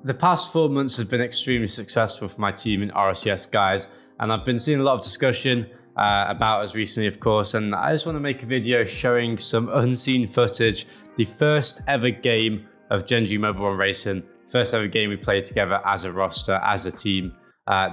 the past 4 months has been extremely successful for my team in RCS, guys, and I've been seeing a lot of discussion about us recently, of course, and I just want to make a video showing some unseen footage, the first ever game of Gen.g Mobile One Racing, first ever game we played together as a roster, as a team.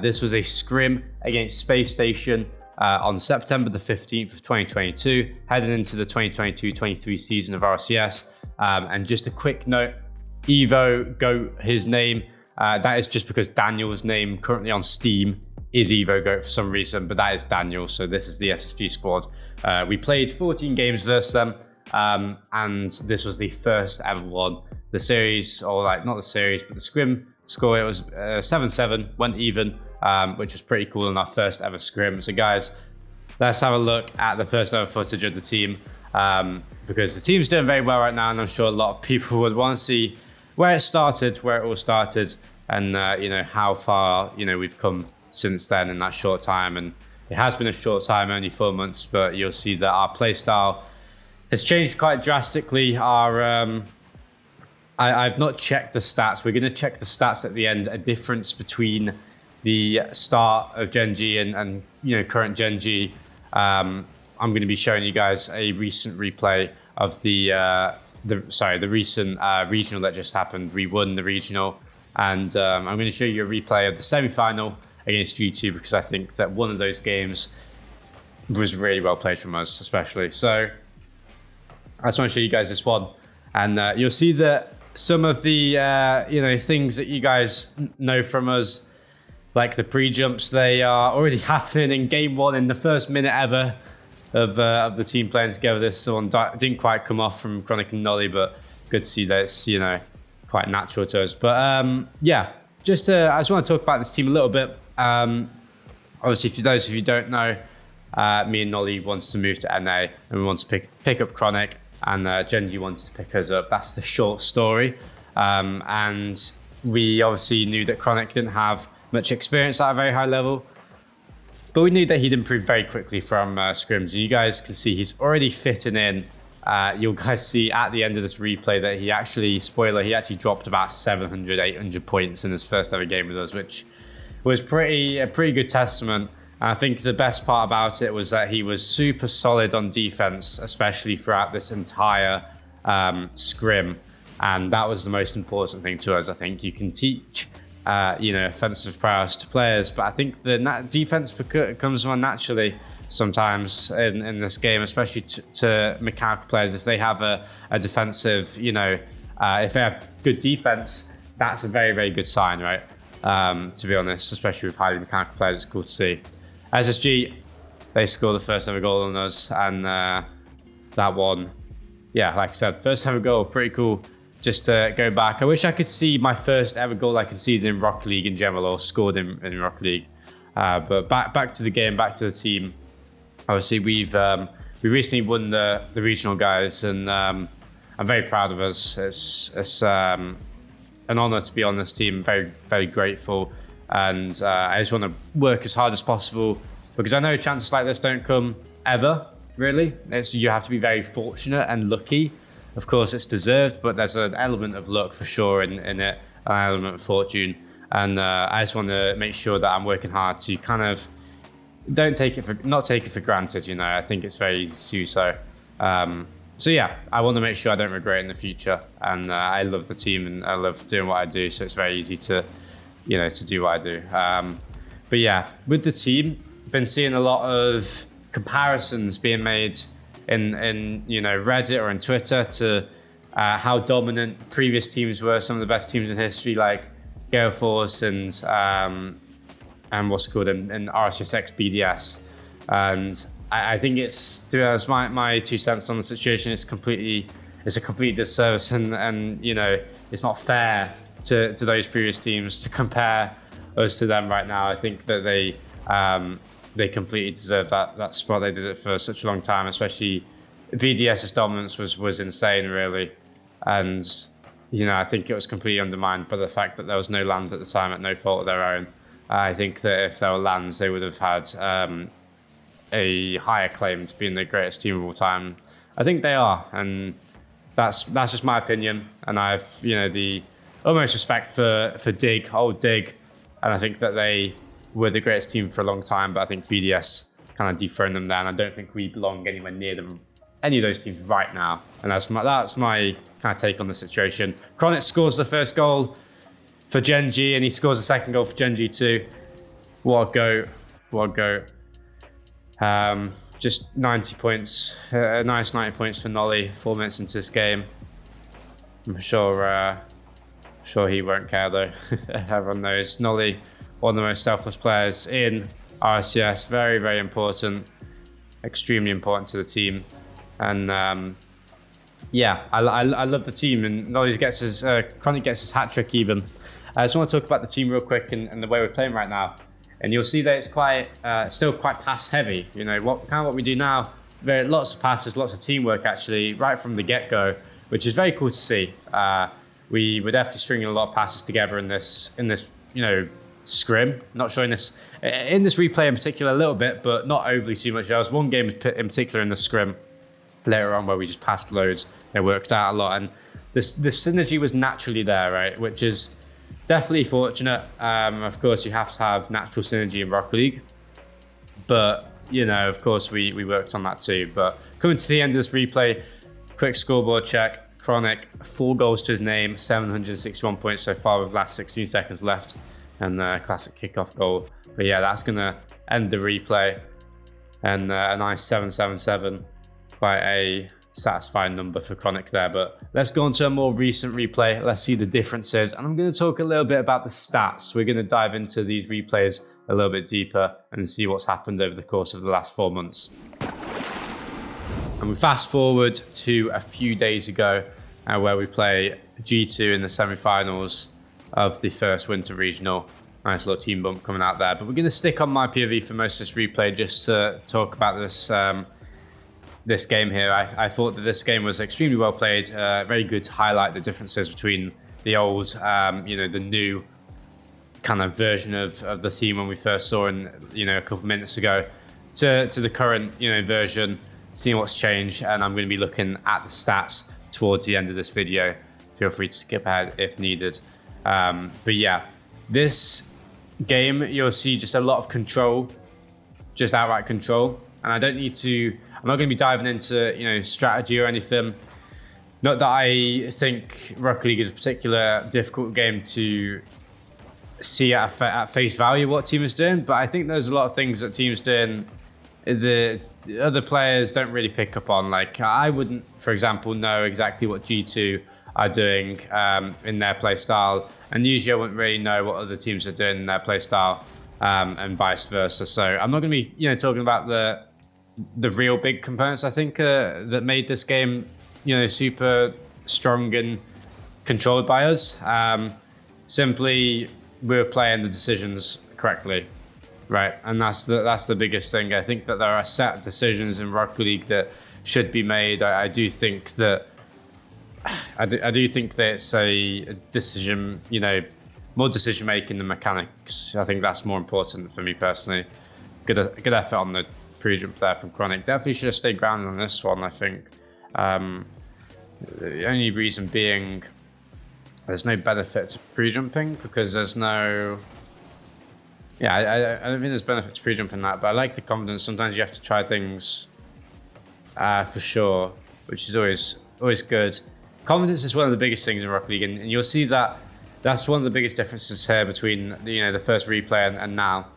This was a scrim against Space Station on September the 15th of 2022, heading into the 2022-23 season of RCS. And just a quick note, Evo Goat, his name, that is just because Daniel's name currently on Steam is Evo Goat for some reason, but that is Daniel, so this is the SSG squad. We played 14 games versus them, and this was the first ever one. The series, or like not the series, but the scrim score, it was 7-7, went even, which was pretty cool in our first ever scrim. So guys, let's have a look at the first ever footage of the team, because the team's doing very well right now, and I'm sure a lot of people would want to see where it started, where it all started, and you know, how far, you know, we've come since then in that short time. And it has been a short time, only 4 months, but you'll see that our play style has changed quite drastically. I've not checked the stats. We're going to check the stats at the end, a difference between the start of Gen.g and you know, current Gen.g. I'm going to be showing you guys a recent replay of the recent regional that just happened. We won the regional, and I'm going to show you a replay of the semi-final against G2, because I think that one of those games was really well played from us, especially. So I just want to show you guys this one, and you'll see that some of the you know, things that you guys know from us, like the pre-jumps, they are already happening in game one, in the first minute ever of the team playing together. This one didn't quite come off from Chronic and Nolly, but good to see that it's, you know, quite natural to us. But yeah, I just want to talk about this team a little bit. Obviously, for those of you who don't know, me and Nolly wants to move to NA, and we want to pick up Chronic, and Gen.g wants to pick us up. That's the short story. And we obviously knew that Chronic didn't have much experience at a very high level, but we knew that he'd improve very quickly from scrims. And you guys can see he's already fitting in. You'll guys see at the end of this replay that he actually, spoiler, he actually dropped about 700, 800 points in his first ever game with us, which was a pretty good testament. And I think the best part about it was that he was super solid on defense, especially throughout this entire scrim. And that was the most important thing to us. I think you can teach you know, offensive prowess to players, but I think the defense comes more naturally sometimes in this game, especially to mechanical players. If they have a defensive, you know, if they have good defense, that's a very, very good sign, right? To be honest, especially with highly mechanical players, it's cool to see. SSG, they scored the first ever goal on us, and that one, yeah, like I said, first ever goal, pretty cool. Just to go back, I wish I could see my first ever goal I conceded in Rocket League in general, or scored in Rocket League. But back to the game, back to the team. Obviously, we recently won the regional, guys, and I'm very proud of us. It's an honor to be on this team. Very, very grateful, and I just want to work as hard as possible, because I know chances like this don't come ever. Really, you have to be very fortunate and lucky. Of course, it's deserved, but there's an element of luck for sure in it, an element of fortune. And I just want to make sure that I'm working hard to kind of not take it for granted. You know, I think it's very easy to do so. So yeah, I want to make sure I don't regret it in the future. And I love the team, and I love doing what I do. So it's very easy to, you know, to do what I do. But yeah, with the team, been seeing a lot of comparisons being made in you know, Reddit or in Twitter to how dominant previous teams were, some of the best teams in history, like Gale Force and what's it called, in RCSX BDS. And I think it's, to be honest, my 2 cents on the situation, it's a complete disservice, and you know, it's not fair to those previous teams to compare us to them right now. I think that they completely deserve that spot. They did it for such a long time, especially BDS's dominance was insane, really. And, you know, I think it was completely undermined by the fact that there was no lands at the time at no fault of their own. I think that if there were lands, they would have had a higher claim to being the greatest team of all time. I think they are, and that's just my opinion. And I've, you know, almost respect for Dig, old Dig. And I think that they were the greatest team for a long time, but I think BDS kind of dethroned them there. And I don't think we belong anywhere near them, any of those teams right now. And that's my kind of take on the situation. Chronic scores the first goal for Gen.G, and he scores the second goal for Gen.G too. What a goat. Just 90 points, a nice 90 points for Nolly 4 minutes into this game. I'm sure he won't care though. Everyone knows Nolly, one of the most selfless players in RCS. Very, very important, extremely important to the team. And yeah, I love the team, and Nolly gets his Chronic gets his hat trick even. I just want to talk about the team real quick and the way we're playing right now. And you'll see that it's quite still quite pass heavy. You know what we do now. Lots of passes, lots of teamwork actually, right from the get-go, which is very cool to see. We were definitely stringing a lot of passes together in this scrim. Not showing this in this replay in particular a little bit, but not overly too much. There was one game in particular in the scrim later on where we just passed loads. It worked out a lot, and this synergy was naturally there, right? Which is definitely fortunate. Of course, you have to have natural synergy in Rocket League, but of course, we worked on that too. But coming to the end of this replay, quick scoreboard check. Chronic, 4 goals to his name, 761 points so far with last 16 seconds left, and the classic kickoff goal. But yeah, that's gonna end the replay, and a nice 777, quite a satisfying number for Chronic there. But let's go on to a more recent replay. Let's see the differences, and I'm going to talk a little bit about the stats. We're going to dive into these replays a little bit deeper and see what's happened over the course of the last 4 months. And we fast forward to a few days ago where we play G2 in the semi-finals of the first Winter Regional. Nice little team bump coming out there. But we're going to stick on my POV for most of this replay just to talk about this game here. I thought that this game was extremely well played, very good to highlight the differences between the old, the new kind of version of the team when we first saw in, a couple of minutes ago to the current, version, seeing what's changed. And I'm going to be looking at the stats towards the end of this video. Feel free to skip ahead if needed. But yeah, this game, you'll see just a lot of control, just outright control. And I'm not going to be diving into, strategy or anything. Not that I think Rocket League is a particular difficult game to see at face value what team is doing, but I think there's a lot of things that teams doing the other players don't really pick up on. Like I wouldn't, for example, know exactly what G2 are doing in their play style, and usually I wouldn't really know what other teams are doing in their play style, and vice versa. So I'm not going to be, talking about the real big components, I think, that made this game, super strong and controlled by us. Simply, we were playing the decisions correctly, right? And that's the biggest thing. I think that there are a set of decisions in Rocket League that should be made. I do think that it's a decision, more decision making than mechanics. I think that's more important for me personally. Good effort on the pre-jump there from Chronic. Definitely should have stayed grounded on this one, I think. The only reason being there's no benefit to pre-jumping because there's no... Yeah, I don't think there's benefit to pre-jumping that, but I like the confidence. Sometimes you have to try things for sure, which is always good. Confidence is one of the biggest things in Rocket League, and you'll see that that's one of the biggest differences here between the first replay and now.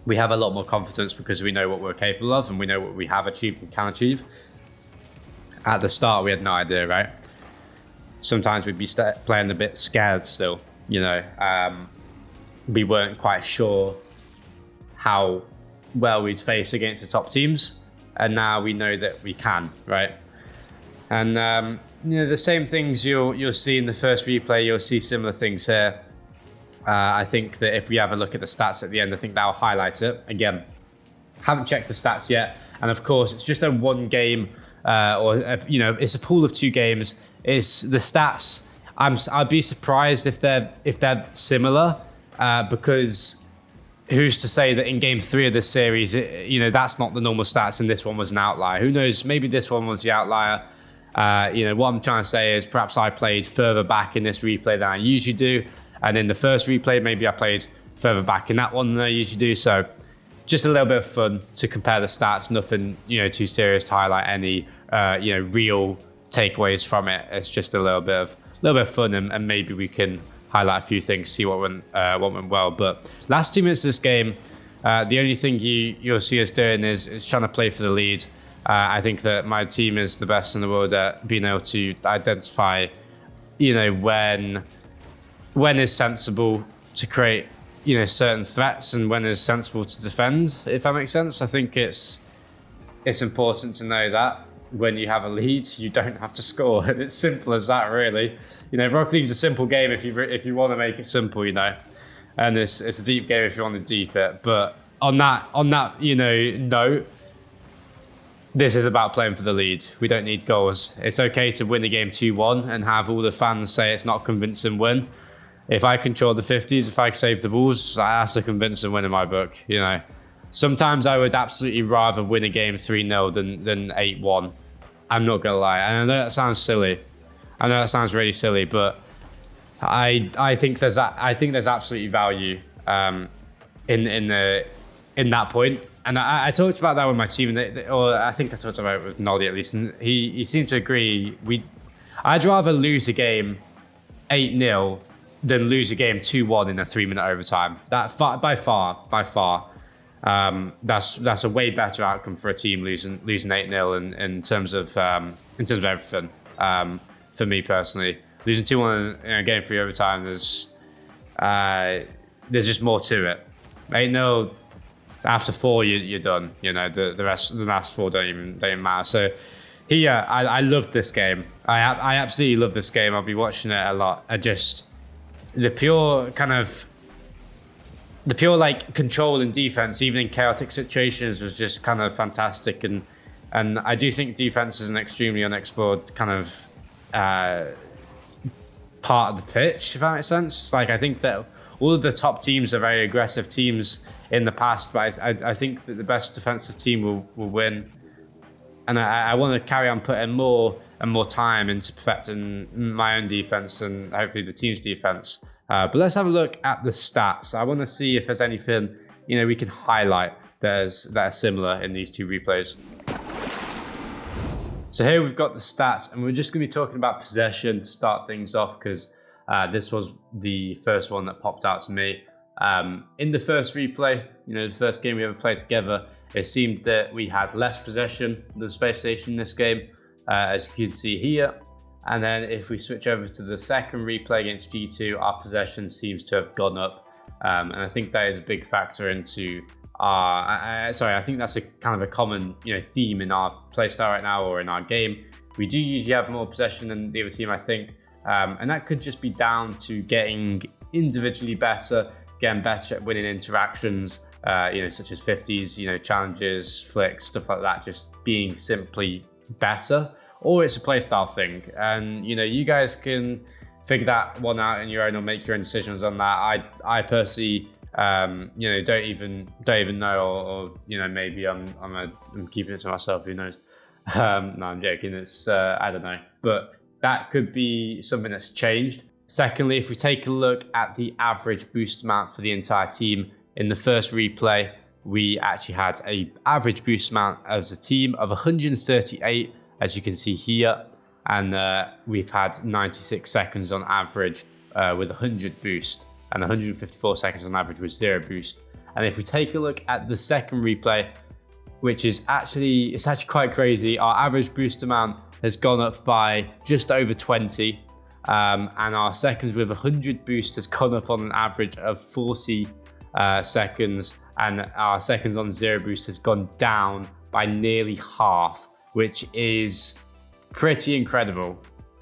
We have a lot more confidence because we know what we're capable of and we know what we have achieved and can achieve. At the start, we had no idea, right? Sometimes we'd be playing a bit scared still, we weren't quite sure how well we'd face against the top teams. And now we know that we can, right? And, the same things you'll see in the first replay, you'll see similar things here. I think that if we have a look at the stats at the end, I think that'll highlight it. Again, haven't checked the stats yet. And of course, it's just a one game, it's a pool of 2 games. It's the stats. I'd be surprised if they're similar, because who's to say that in game 3 of this series, that's not the normal stats and this one was an outlier. Who knows? Maybe this one was the outlier. What I'm trying to say is perhaps I played further back in this replay than I usually do. And in the first replay, maybe I played further back in that one than I usually do. So just a little bit of fun to compare the stats. Nothing, too serious to highlight any, real takeaways from it. It's just a little bit of fun, and maybe we can highlight a few things, see what went well. But last 2 minutes of this game, the only thing you'll see us doing is trying to play for the lead. I think that my team is the best in the world at being able to identify, when is sensible to create, certain threats and when is sensible to defend, if that makes sense. I think it's important to know that when you have a lead, you don't have to score. And it's simple as that, really. Rocket League's a simple game if you want to make it simple, and it's a deep game if you want to deep it. But on that note, this is about playing for the lead. We don't need goals. It's okay to win the game 2-1 and have all the fans say it's not a convincing win. If I control the 50s, if I save the balls, that's a convincing win in my book. Sometimes I would absolutely rather win a game 3-0 than 8-1. I'm not gonna lie. And I know that sounds silly. I know that sounds really silly, but I think there's absolutely value in that point. And I talked about that with my team, or I think I talked about it with Nolly at least, and he seemed to agree. I'd rather lose a game 8-0 than lose a game 2-1 in a 3-minute overtime. By far. That's a way better outcome for a team losing 8-0 in terms of everything. For me personally, losing 2-1 in a game 3 overtime, there's just more to it. 8-0 after 4, you're done. The last 4 don't even matter. So here, I loved this game. I absolutely love this game. I'll be watching it a lot. The pure control and defense, even in chaotic situations, was just kind of fantastic. And I do think defense is an extremely unexplored kind of part of the pitch, if that makes sense. I think that all of the top teams are very aggressive teams in the past, but I think that the best defensive team will win. And I want to carry on putting more and more time into perfecting my own defense and hopefully the team's defense. But let's have a look at the stats. I want to see if there's anything we can highlight that are similar in these 2 replays. So here we've got the stats, and we're just going to be talking about possession to start things off, because this was the first one that popped out to me. In the first replay, the first game we ever played together, it seemed that we had less possession than the space station in this game, as you can see here. And then if we switch over to the second replay against G2, our possession seems to have gone up. And I think that is a big factor into I think that's a kind of a common theme in our playstyle right now, or in our game. We do usually have more possession than the other team, I think. And that could just be down to getting individually better, getting better at winning interactions, such as 50s, challenges, flicks, stuff like that, just being simply better. Or it's a playstyle thing. And, you guys can figure that one out on your own or make your own decisions on that. I personally, don't even know, or maybe I'm keeping it to myself, who knows. No, I'm joking. It's, I don't know. But that could be something that's changed. Secondly, if we take a look at the average boost amount for the entire team, in the first replay, we actually had an average boost amount as a team of 138, as you can see here. And we've had 96 seconds on average with 100 boost, and 154 seconds on average with 0 boost. And if we take a look at the second replay, which is actually quite crazy, our average boost amount has gone up by just over 20. And our seconds with 100 boost has gone up on an average of 40 seconds, and our seconds on 0 boost has gone down by nearly half, which is pretty incredible,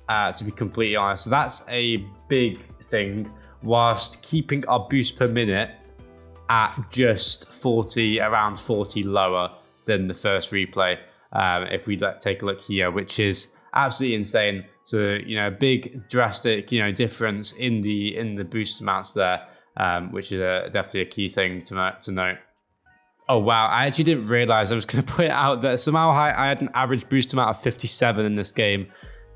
to be completely honest. So that's a big thing, whilst keeping our boost per minute at just 40, around 40 lower than the first replay. If we take a look here, which is absolutely insane. So, a big drastic, difference in the boost amounts there, which is definitely a key thing to note. Oh, wow. I actually didn't realize I was going to point out that somehow I had an average boost amount of 57 in this game.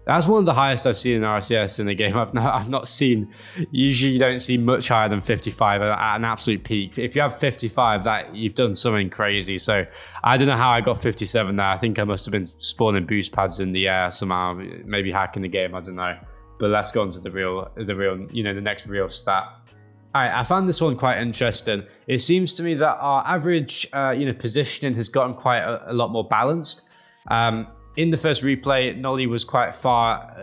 That's one of the highest I've seen in RCS in a game. I've not seen, usually you don't see much higher than 55 at an absolute peak. If you have 55, that you've done something crazy. So I don't know how I got 57 there. I think I must have been spawning boost pads in the air somehow, maybe hacking the game, I don't know. But let's go on to the real, the next real stat. All right, I found this one quite interesting. It seems to me that our average, positioning has gotten quite a lot more balanced. In the first replay, Nolly was quite far,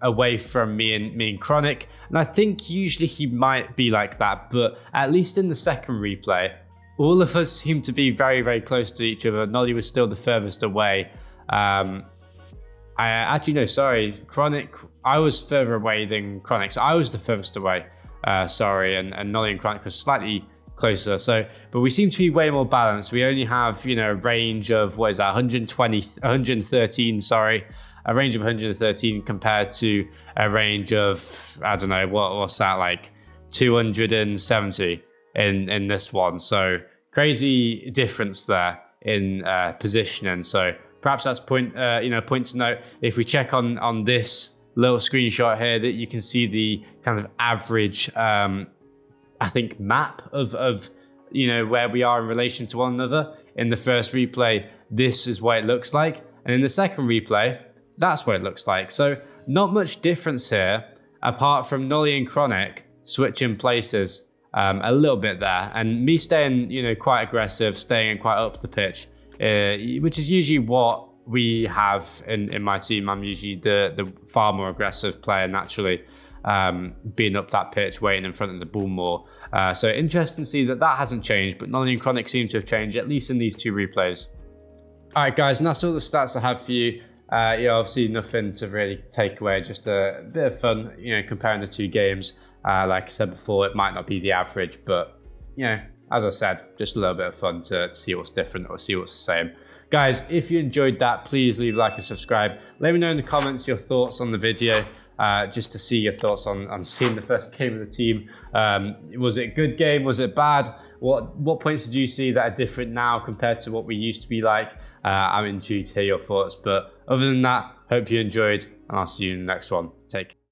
away from me and Chronic, and I think usually he might be like that. But at least in the second replay, all of us seem to be very, very close to each other. Nolly was still the furthest away. Chronic. I was further away than Chronic, so I was the furthest away. And Nolly and Chronic was slightly closer. But we seem to be way more balanced. We only have, a range of, 113, a range of 113 compared to a range of, I don't know, what's that, like 270 in this one. So crazy difference there in positioning. So perhaps that's point to note. If we check on this little screenshot here, that you can see the kind of average map of where we are in relation to one another. In the first replay, this is what it looks like, and in the second replay, that's what it looks like. So not much difference here, apart from Nolly and Chronic switching places a little bit there, and me staying quite aggressive, staying quite up the pitch, which is usually what we have in my team. I'm usually the far more aggressive player naturally, being up that pitch, waiting in front of the ball more. So interesting to see that hasn't changed, but Nolly and Chronic seem to have changed, at least in these two replays. All right, guys, and that's all the stats I have for you. Obviously nothing to really take away, just a bit of fun, comparing the two games. Like I said before, it might not be the average, but, as I said, just a little bit of fun to see what's different or see what's the same. Guys, if you enjoyed that, please leave a like and subscribe. Let me know in the comments your thoughts on the video, just to see your thoughts on seeing the first game of the team. Was it a good game? Was it bad? What points did you see that are different now compared to what we used to be like? I'm intrigued to hear your thoughts. But other than that, hope you enjoyed, and I'll see you in the next one. Take care.